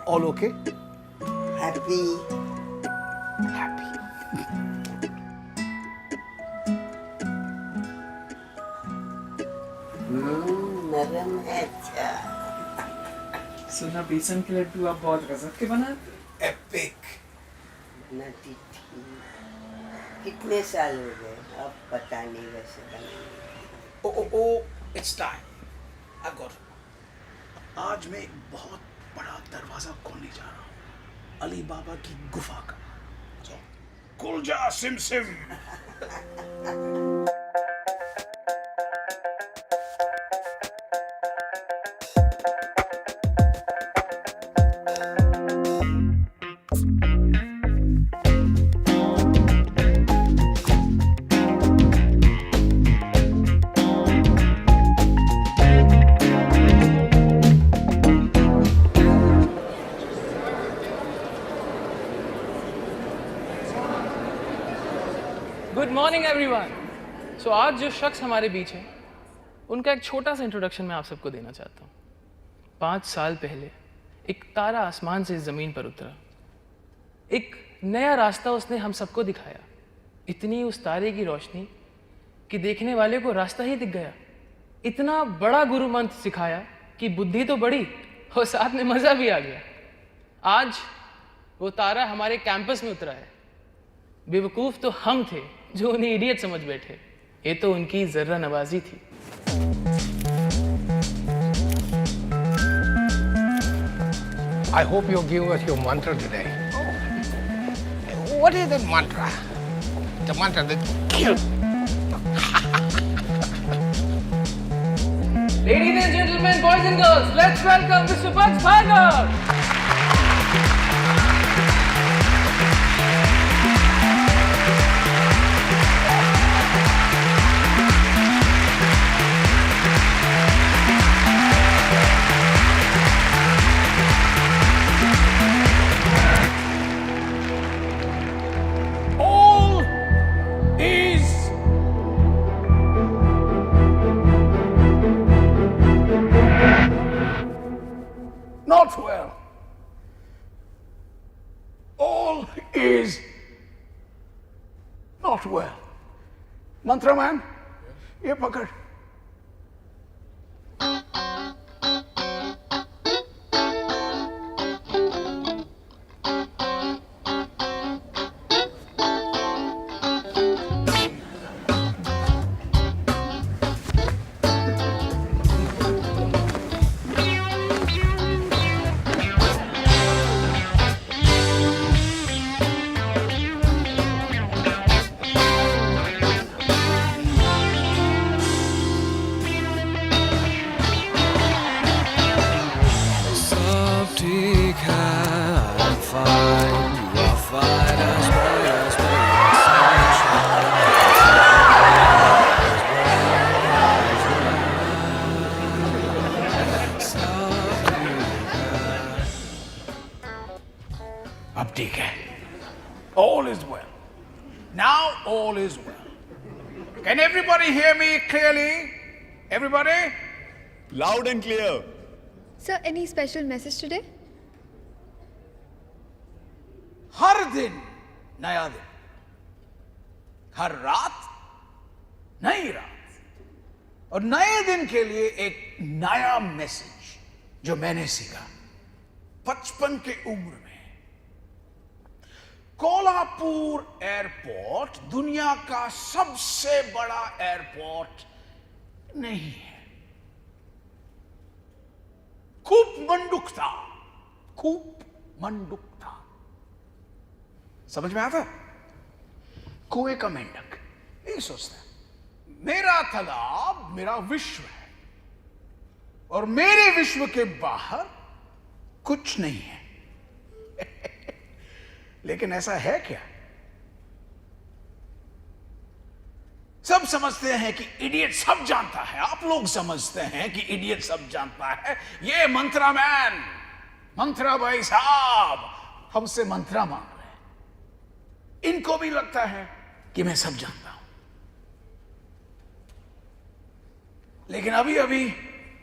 All okay? Happy. Happy. नरम है अच्छा। सुना बेसन के लड्डू आप बहुत गजब के बनाते। Epic. नटी थी। कितने साल हो गए अब पता नहीं वैसे बने। Oh, it's time. I've got it. आज मैं एक बहुत बड़ा दरवाजा खोलने जा रहा हूँ अली बाबा की गुफा का। खुल जा सिम सिम। Good morning everyone. सो आज जो शख्स हमारे बीच है उनका एक छोटा सा इंट्रोडक्शन मैं आप सबको देना चाहता हूँ। 5 साल पहले एक तारा आसमान से ज़मीन पर उतरा। एक नया रास्ता उसने हम सबको दिखाया। इतनी उस तारे की रोशनी कि देखने वाले को रास्ता ही दिख गया। इतना बड़ा गुरु मंत्र सिखाया कि बुद्धि तो बढ़ी और साथ में मज़ा भी आ गया। आज वो तारा हमारे कैंपस में उतरा है। बेवकूफ़ तो हम थे जो उन्हें इडियट समझ बैठे। ये तो उनकी जर्रा नवाजी थी। I hope you give us your mantra today. What is that mantra? The mantra that kills. Ladies and gentlemen, boys and girls, let's welcome Mr. Bugs Bhagar. All is not well. All is not well. Mantra man, ये पकड़। अब ठीक है। All is well. Now all is well. Can everybody hear me clearly? Everybody? Loud and clear. Sir, any special message today? हर दिन नया दिन, हर रात नई रात, और नए दिन के लिए एक नया मैसेज जो मैंने सीखा 55 के उम्र में। कोल्हापुर एयरपोर्ट दुनिया का सबसे बड़ा एयरपोर्ट नहीं है। खूब मंडुक था, खूब मंडुक था। समझ में आता? कुएं का मेंढक यही सोचता है, मेरा तालाब मेरा विश्व है और मेरे विश्व के बाहर कुछ नहीं है। लेकिन ऐसा है क्या? सब समझते हैं कि इडियट सब जानता है। आप लोग समझते हैं कि इडियट सब जानता है। ये मंत्रा मैन, मंत्रा भाई साहब हमसे मंत्रा मांग रहे हैं। इनको भी लगता है कि मैं सब जानता हूं। लेकिन अभी अभी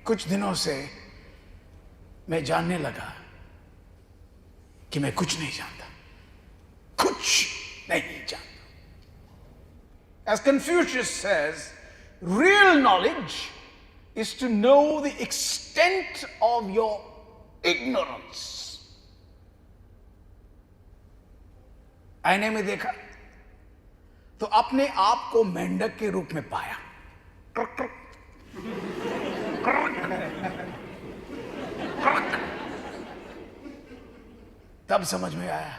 कुछ दिनों से मैं जानने लगा कि मैं कुछ नहीं जानता, कुछ नहीं जानता। As Confucius says, real knowledge is to know the extent of your ignorance. आईने में देखा तो अपने आप को मेंढक के रूप में पाया। क्रक, क्रक, क्रक, क्रक। तब समझ में आया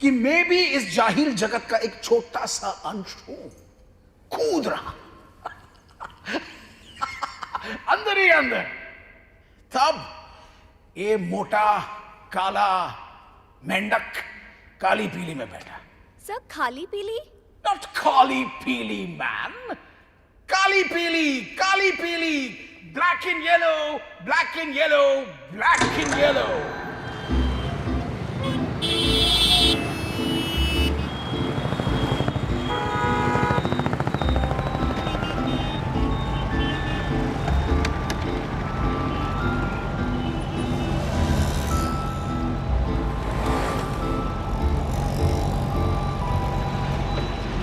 कि मैं भी इस जाहिल जगत का एक छोटा सा अंश हूं, कूद रहा अंदर ही अंदर। तब ये मोटा काला मेंढक काली पीली में बैठा। सर, खाली पीली? नॉट काली पीली मैन, काली पीली, काली पीली, black and yellow, black and yellow, black and yellow.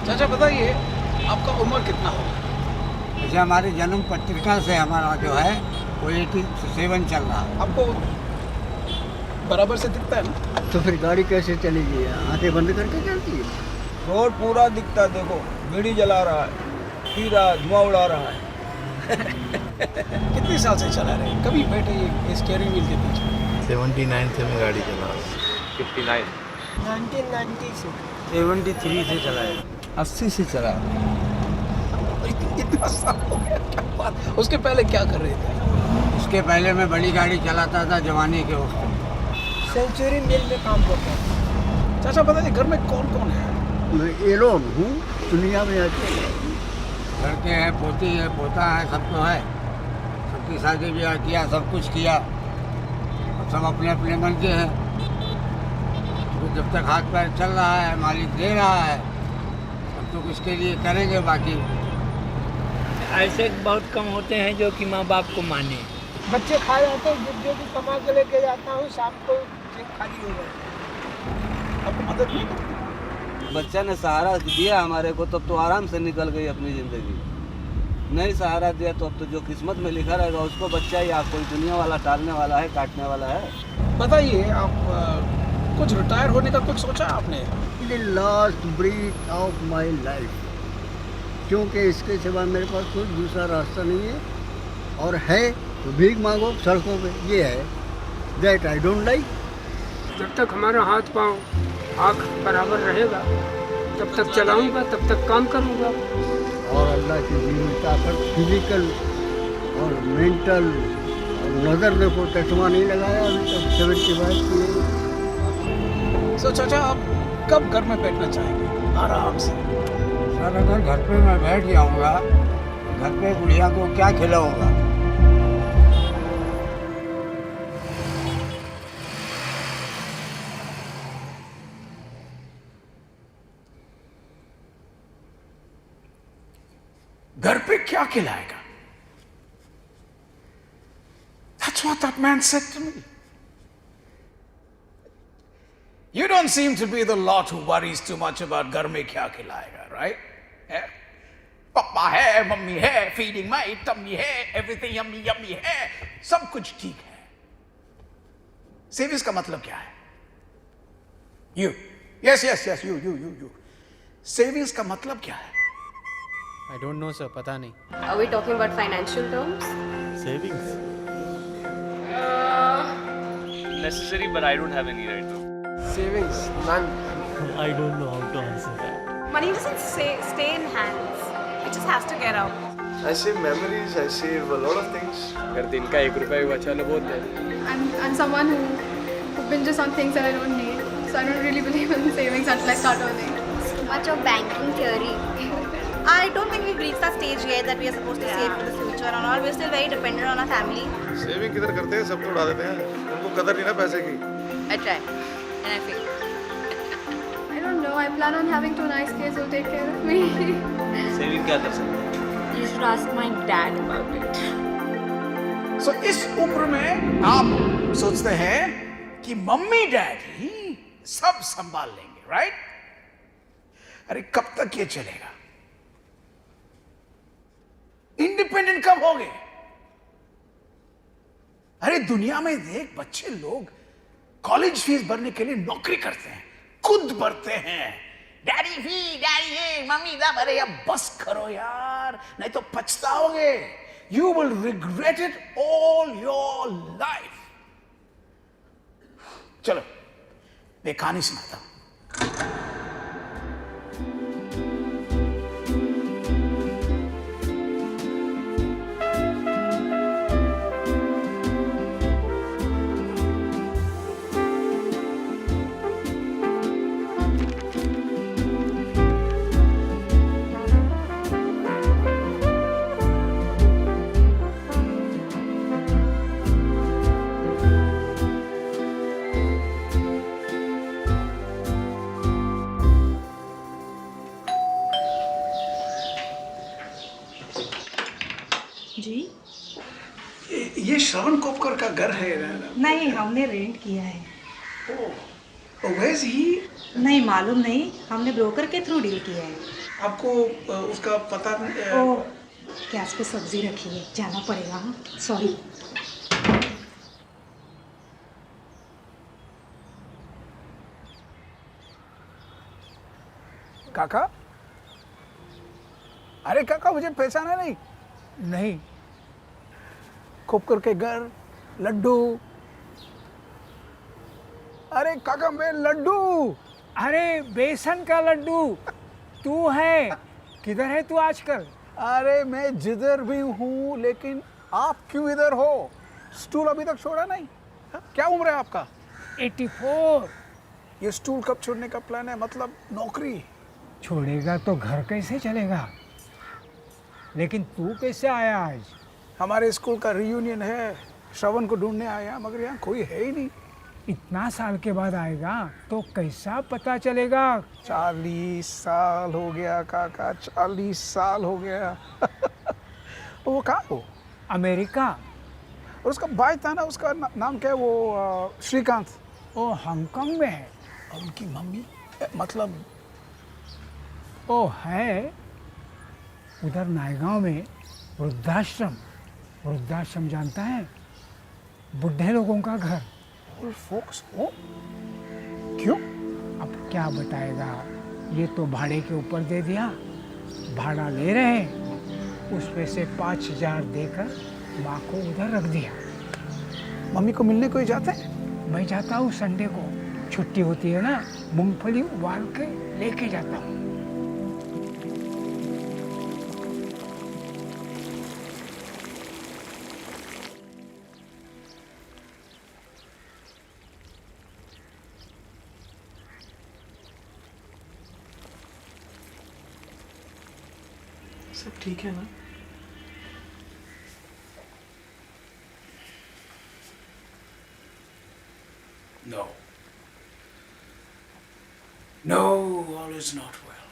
चाचा बताइए, आपका उम्र कितना होगा? जैसे हमारी जन्म पत्रिका से हमारा जो है वो 87 चल रहा है। आपको बराबर से दिखता है ना? तो फिर गाड़ी कैसे चलेगी? आंखें बंद करके चलती है। रोड पूरा दिखता है, देखो बीड़ी जला रहा है, पी रहा है, धुआं उड़ा रहा है। कितने साल से चला रहे हैं? कभी बैठे ये स्टीयरिंग व्हील के पीछे? 79 से मैं गाड़ी चला रहा हूँ। 59 1990 से 73 से चला है। 80 से चला। इतना साल हो गया, क्या बात। उसके पहले क्या कर रहे थे? उसके पहले मैं बड़ी गाड़ी चलाता था जवानी के वक्त में। सेंचुरी मिल में काम करता है। चाचा बताइए, घर में कौन कौन है? मैं एलोन हूँ, दुनिया में अकेले। लड़के हैं, पोती है, पोता है, सब तो है। सबकी शादी ब्याह किया, सब कुछ किया। अब सब अपने अपने मन के हैं। तो जब तक हाथ पैर चल रहा है, मालिक दे रहा है, तब तो इसके लिए करेंगे। बाकी ऐसे बहुत कम होते हैं जो कि माँ बाप को माने। बच्चे खा जाते हैं, जो भी कमा के लेके जाता हूँ, शाम को खाली हो जाता है। आपको मदद नहीं करती? बच्चा ने सहारा दिया हमारे को, तब तो आराम से निकल गई अपनी ज़िंदगी। नहीं सहारा दिया तो अब तो जो किस्मत में लिखा रहेगा उसको बच्चा ही, आप कोई दुनिया वाला टालने वाला है, काटने वाला है। बताइए, आप कुछ रिटायर होने का कुछ सोचा आपने? The last breath of my life, क्योंकि इसके सिवा मेरे पास कोई दूसरा रास्ता नहीं है। और है तो भीख मांगो सड़कों पे, ये है। That I don't like. जब तक हमारा हाथ पाँव आँख बराबर रहेगा, तब तक चलाऊंगा, तब तक काम करूंगा। और अल्लाह की दी ताकत, फिजिकल और मेंटल और नज़र में कोई चश्मा नहीं लगाया अभी तक 75 की। सो चाचा, आप कब घर में बैठना चाहेंगे आराम से? सर, अगर घर पे मैं बैठ जाऊंगा, घर पे बुढ़िया को क्या खिलाऊंगा? घर पे क्या खिलाएगा? what that man said to me. You don't seem to be the lot who worries too much about घर में क्या खिलाएगा, right? पापा है, मम्मी है, feeding my tummy है, everything yummy yummy है, सब कुछ ठीक है. Savings का मतलब क्या है? You. Yes, you. Savings का मतलब क्या है? I don't know, sir. पता नहीं. Are we talking about financial terms? Savings. Necessary, but I don't have any right now. Savings, none. I don't know how to answer that. Money doesn't stay in hands. It just has to get out. I save memories, I save a lot of things. अगर दिन का 1 रुपया भी बचा लो बहुत है. I'm someone who binges on things that I don't need. So I don't really believe in savings until I start earning. So much of banking theory. I don't think we've reached that stage yet that we are supposed to save for the future and all. We're still very dependent on our family. Saving किधर करते हैं, सब तो उड़ा देते हैं. उनको कदर नहीं ना पैसे की. I try and I fail. I don't know. I plan on having 2 nice kids who'll take care of me. Saving क्या कर सकते हैं? You should ask my dad about it. So इस उम्र में आप सोचते हैं कि मम्मी डैडी सब संभाल लेंगे, राइट? अरे कब तक ये चलेगा? इंडिपेंडेंट कब होगे? अरे दुनिया में देख, बच्चे लोग कॉलेज फीस भरने के लिए नौकरी करते हैं, खुद भरते हैं. डैडी फी, डैडी ये, मम्मी दा भरे. अब बस करो यार, नहीं तो पछताओगे. You will regret it all your life. चलो, मैं कहानी सुनाता हूं. ये श्रवण कोपकर का घर है? नहीं, हमने रेंट किया है. वैस ही नहीं मालूम नहीं, हमने ब्रोकर के थ्रू डील किया है. आपको उसका पता नहीं? ओह, गैस पे सब्जी रखी है, जाना पड़ेगा. हाँ, सॉरी. काका, अरे काका, मुझे पहचाना नहीं? नहीं. कोपकर के घर, लड्डू. अरे काका, मैं लड्डू. अरे बेसन का लड्डू तू है. किधर है तू आजकल? अरे मैं जिधर भी हूँ, लेकिन आप क्यों इधर हो? स्टूल अभी तक छोड़ा नहीं? क्या उम्र है आपका? 84. ये स्टूल कब छोड़ने का प्लान है? मतलब नौकरी छोड़ेगा तो घर कैसे चलेगा? लेकिन तू कैसे आया आज? हमारे स्कूल का रियूनियन है, श्रवण को ढूंढने आया, मगर यहाँ कोई है ही नहीं. इतना साल के बाद आएगा तो कैसा पता चलेगा? 40 साल हो गया काका, 40 साल हो गया. वो कहाँ हो? अमेरिका. और उसका भाई था ना, उसका नाम क्या है वो? श्रीकांत. वो हांगकांग में है. और उनकी मम्मी मतलब? वो है उधर नायगांव में वृद्धाश्रम. वृद्धाश्रम जानता है? बुढ़े लोगों का घर. फोक्स हो? क्यों? अब क्या बताएगा, ये तो भाड़े के ऊपर दे दिया. भाड़ा ले रहे, उसमें से 5,000 देकर माँ को उधर रख दिया. मम्मी को मिलने कोई जाते हैं? मैं जाता हूँ संडे को, छुट्टी होती है ना, मूंगफली उबाल के लेके जाता हूँ. सब ठीक है ना? No. No, all is not well.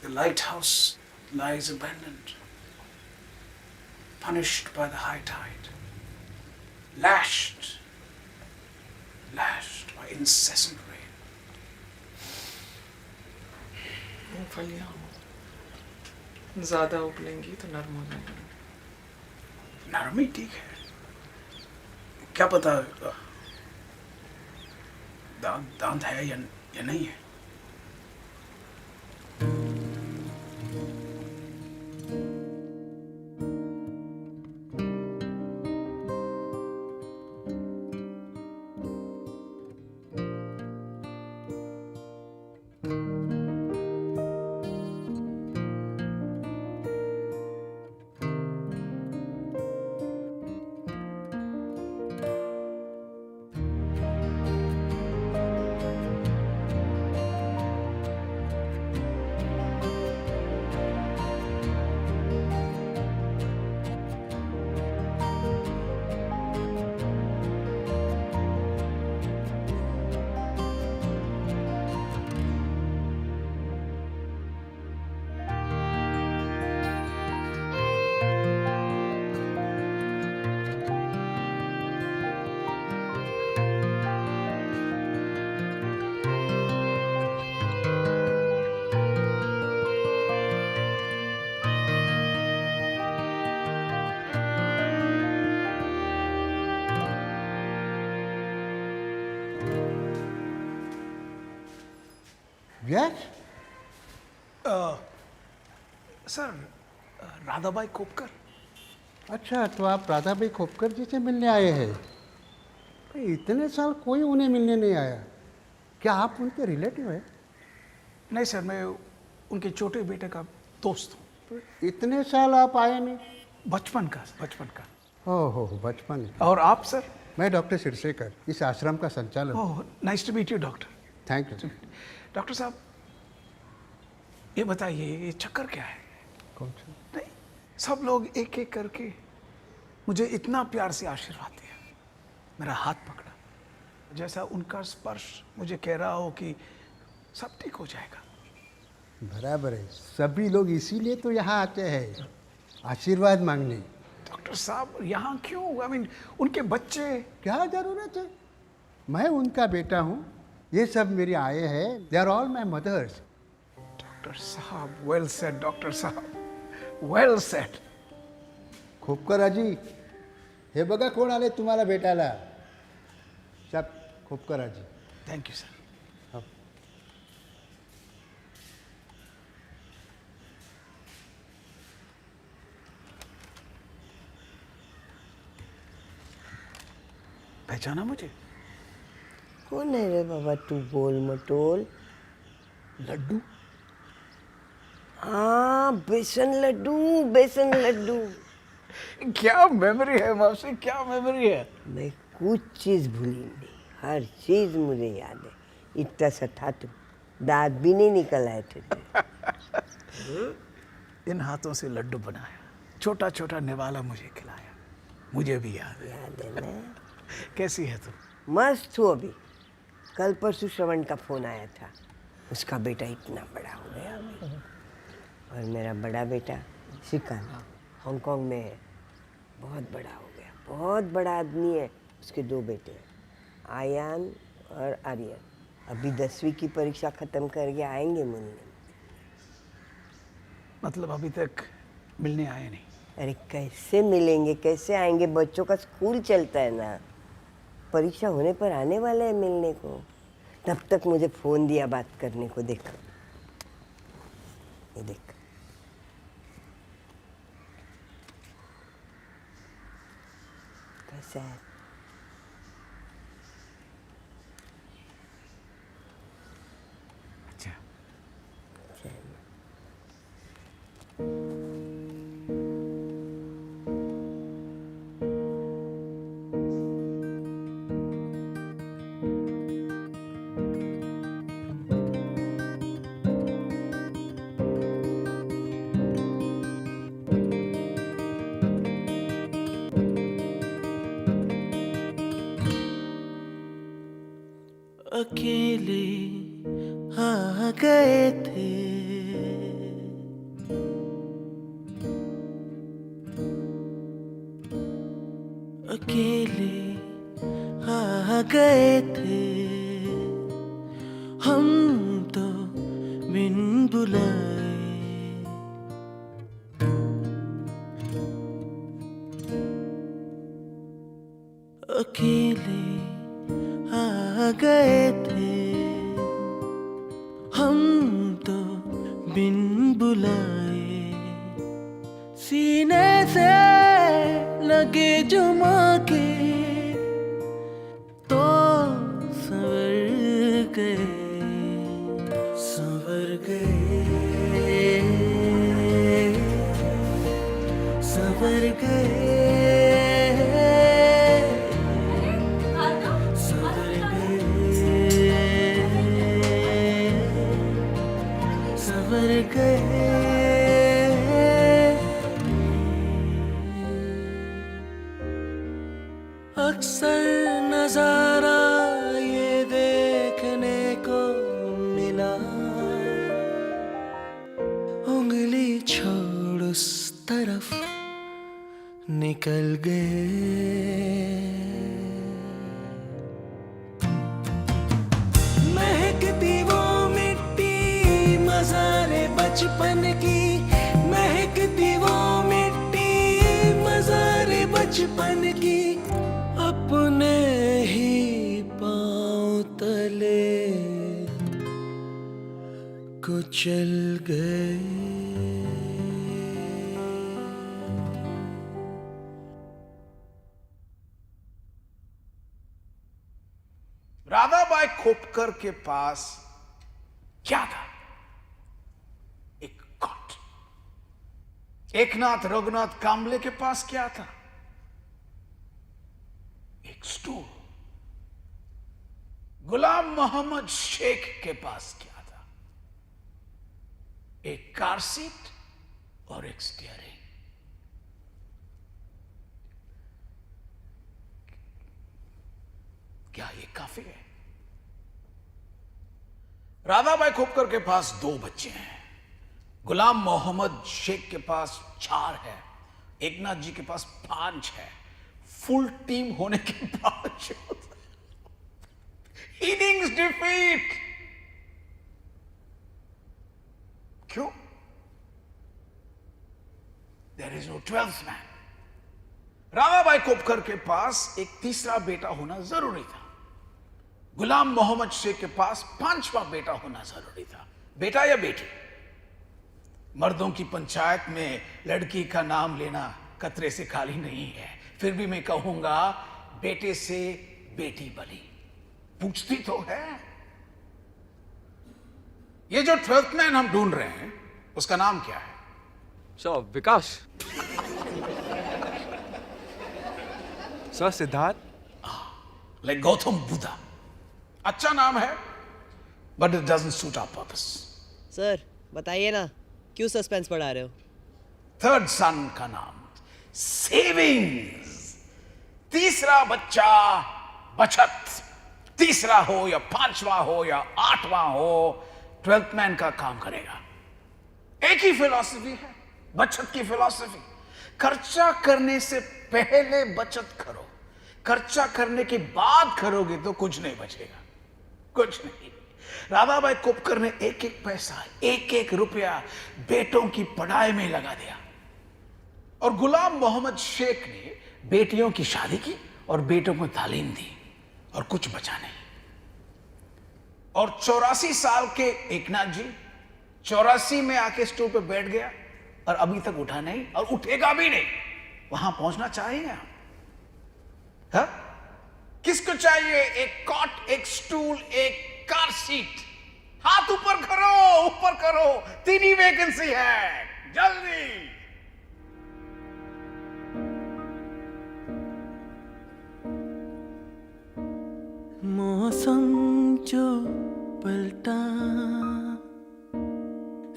The lighthouse lies abandoned, punished by the high tide. lashed by incessant rain. मूंगफलियाँ ज़्यादा उबलेंगी तो नरम हो जाएंगी। नरमी ठीक है, क्या पता दांत है या नहीं है। Yes sir, Radhabai Khopkar. अच्छा, तो आप राधाबाई खोपकर जी से मिलने आए हैं? भाई इतने साल कोई उन्हें मिलने नहीं आया, क्या आप उनके रिलेटिव हैं? नहीं सर, मैं उनके छोटे बेटे का दोस्त हूँ। इतने साल आप आए नहीं? बचपन का। ओहो, बचपन। और आप सर? मैं डॉक्टर सिरसेकर, इस आश्रम का संचालक। Oh, nice to meet you doctor. Thank you. Doctor साहब, ये बताइए, ये चक्कर क्या है? कौन सा? नहीं, सब लोग एक एक करके मुझे इतना प्यार से आशीर्वाद दिया, मेरा हाथ पकड़ा, जैसा उनका स्पर्श मुझे कह रहा हो कि सब ठीक हो जाएगा। बराबर है, सभी लोग इसीलिए तो यहाँ आते हैं, आशीर्वाद मांगने। डॉक्टर साहब, यहाँ क्यों? आई मीन, उनके बच्चे। क्या जरूरत है? मैं उनका बेटा हूँ, ये सब मेरी आए हैं, they are all my mothers. Doctor साहब, वेल सेड डॉक्टर साहब, वेल सेड। खोपकराजी, हे बघा कोण आले तुम्हाला भेटायला। सब खोपकराजी। Thank you sir. पहचाना मुझे? कौन है रे बाबा तू गोल मटोल? लड्डू। हाँ, बेसन लड्डू। क्या मेमोरी है मौसी, क्या मेमोरी है। मैं कुछ चीज़ भूली नहीं, हर चीज़ मुझे याद है। इतना सा था तू, दांत भी नहीं निकल आए थे। इन हाथों से लड्डू बनाया, छोटा छोटा निवाला मुझे खिलाया, मुझे भी याद है ना। कैसी है तू? मस्त हूँ अभी। कल परसों श्रवण का फोन आया था, उसका बेटा इतना बड़ा हो गया, और मेरा बड़ा बेटा श्रीकांत हांगकांग में है, बहुत बड़ा हो गया, बहुत बड़ा आदमी है। उसके 2 बेटे हैं, आयान और आर्यन। अभी 10वीं की परीक्षा ख़त्म करके आएंगे मिलने। मतलब अभी तक मिलने आए नहीं? अरे कैसे मिलेंगे, कैसे आएंगे, बच्चों का स्कूल चलता है ना। परीक्षा होने पर आने वाले हैं मिलने को। तब तक मुझे फ़ोन दिया बात करने को। देख, ये देख। कैसा है? अच्छा। अकेले आ गए थे, अकेले गए थे हम तो बिन बुलाए। अकेले आ गए थे हम तो बिन बुलाए। सीने से लगे जुमा के तो संवर गए, संवर गए, संवर गए, संवर गए, संवर गए। अक्सर नजारा ये देखने को मिला, उंगली छोड़ उस तरफ निकल गए। महकती वो मिट्टी मज़ारे बचपन की, महकती वो मिट्टी मज़ारे बचपन की, अपने ही पाँव तले कुचल गए। राधाबाई खोपकर के पास क्या था? एक कॉट। एकनाथ रघुनाथ कांबले के पास क्या था? एक स्टूल। गुलाम मोहम्मद शेख के पास क्या था? एक कार सीट और एक स्टीयरिंग। क्या ये काफी है? राधाबाई खोपकर के पास 2 बच्चे हैं। गुलाम मोहम्मद शेख के पास 4 है। एकनाथ जी के पास 5 है। फुल टीम होने के बावजूद इनिंग्स डिफीट। क्यों? There is no 12th man. Radhabai Khopkar के पास एक तीसरा बेटा होना जरूरी था। गुलाम मोहम्मद शेख के पास 5वां बेटा होना जरूरी था। बेटा या बेटी? मर्दों की पंचायत में लड़की का नाम लेना कतरे से खाली नहीं है। फिर भी मैं कहूंगा बेटे से बेटी बली। पूछती तो है। ये जो 12th मैन हम ढूंढ रहे हैं उसका नाम क्या है? Sir Vikas. Sir Siddharth. Like Gautam Buddha. अच्छा नाम है but it doesn't suit our purpose. Sir बताइए ना, क्यों सस्पेंस बढ़ा रहे हो? 3rd सन का नाम सेविंग्स। तीसरा बच्चा बचत। तीसरा हो या 5वां हो या 8वां हो, 12th मैन का काम करेगा। एक ही फिलॉसफी है, बचत की फिलॉसफी। खर्चा करने से पहले बचत करो, खर्चा करने के बाद करोगे तो कुछ नहीं बचेगा, कुछ नहीं। राधाबाई खोपकर ने एक एक पैसा, एक एक रुपया बेटों की पढ़ाई में लगा दिया। और गुलाम मोहम्मद शेख ने बेटियों की शादी की और बेटों को तालीम दी और कुछ बचा नहीं। और 84 साल के एकनाथ जी 84 में आके स्टूल पे बैठ गया और अभी तक उठा नहीं और उठेगा भी नहीं। वहां पहुंचना चाहिए आप? हा? किसको चाहिए? एक कॉट, एक स्टूल, एक कार सीट। हाथ ऊपर करो, ऊपर करो। 3 ही वैकेंसी है, जल्दी। मौसम जो पलटा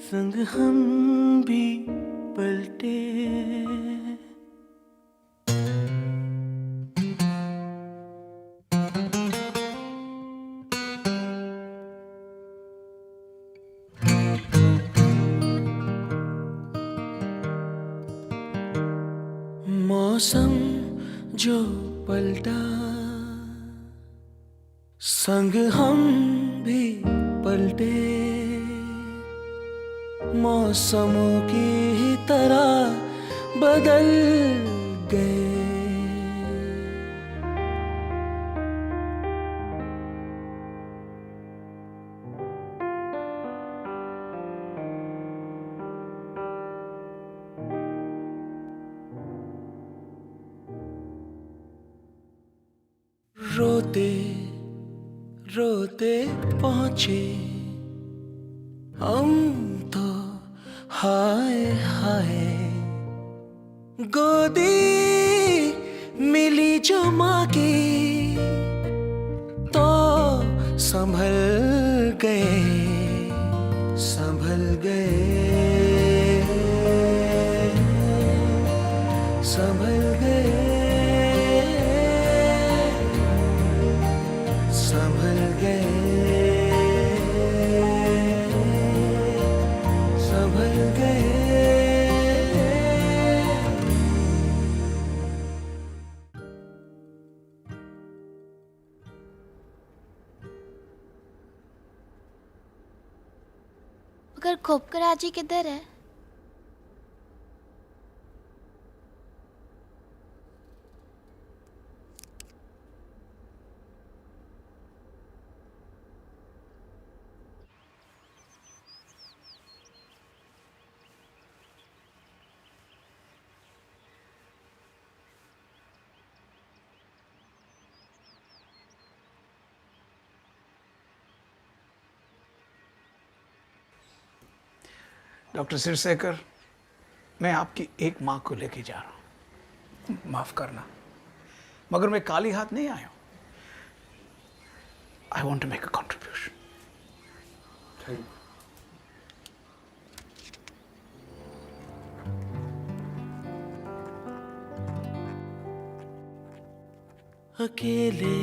संग हम भी पलटे। मौसम जो पलटा संग हम भी पलटे, मौसमों की ही तरह बदल गए। रोते रोते पहुंचे हम तो, हाय हाय। गोदी मिली जो माँ की तो संभल गए, संभल गए, संभल गए, संभल गए, संभल गए। मगर खोपकर आजी किधर है? डॉक्टर सिरसेकर, मैं आपकी एक माँ को लेके जा रहा हूँ, माफ करना, मगर मैं खाली हाथ नहीं आया हूँ। I want to make a contribution. अकेले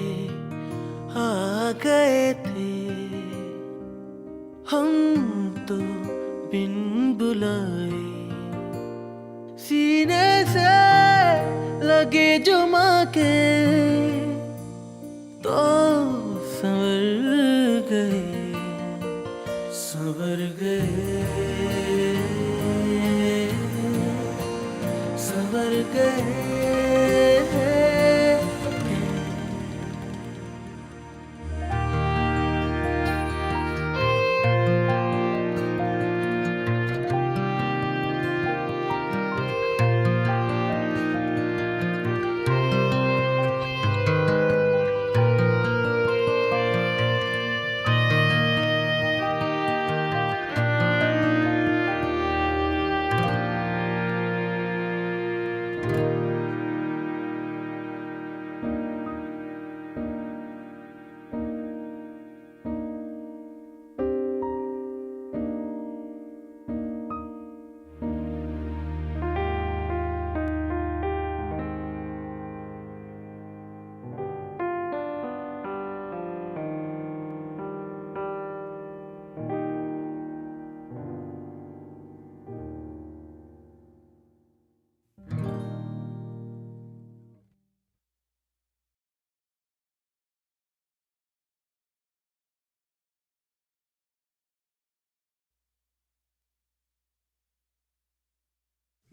आ गए थे हम तो बिन बुलाए, सीने से लगे जो माँ के तो संवर गए, संवर गए, संवर गए।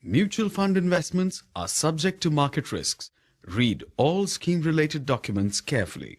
Mutual fund investments are subject to market risks. Read all scheme-related documents carefully.